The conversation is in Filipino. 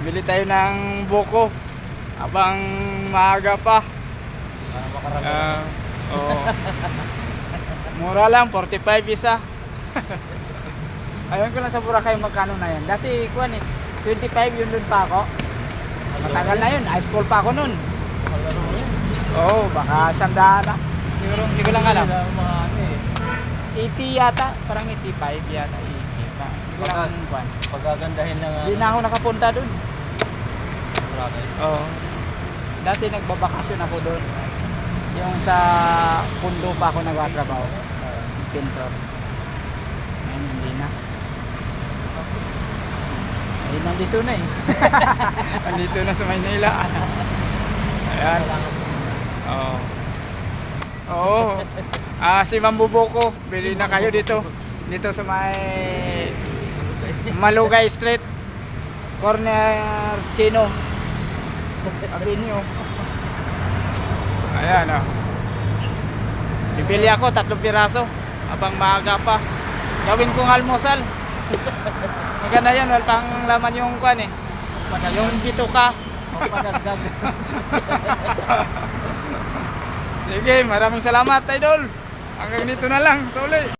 bili tayo ng buko habang maaga pa. Para makarami. Oo. Mura lang, 45 isa. Ayun ko lang sa Boracay magkano na yan. Dati kuan eh, 25 yun doon pa ako. Matagal na yun, high school pa ako noon. Malaro yan. Oo, baka 100 na. Siguro, hindi ko lang alam. Mga ano eh. 80 yata, parang 85 yata, 80 pa. Hindi ko lang kuan. Pagagandahin lang. Hindi na ako nakapunta doon. Boracay. Oo. Dati nagbabakasyon ako doon. Yung sa pundo pa ako nagtatrabaho. Pintor. Ngayon hindi na. Ay, nandito na eh. Nandito na sa Maynila. Ayan. Oo. Oo. Si Mambubuko, bili na kayo dito. Dito sa may Malugay Street. Corner Chino. Avenue. Ayan o. Bibili ako 3 piraso habang maaga pa. Gawin kong almusal. Maganda yan, wala pang laman yung kwan eh. Yung bituka. Padagdag. Sige, maraming salamat idol. Hanggang dito na lang, sa uli.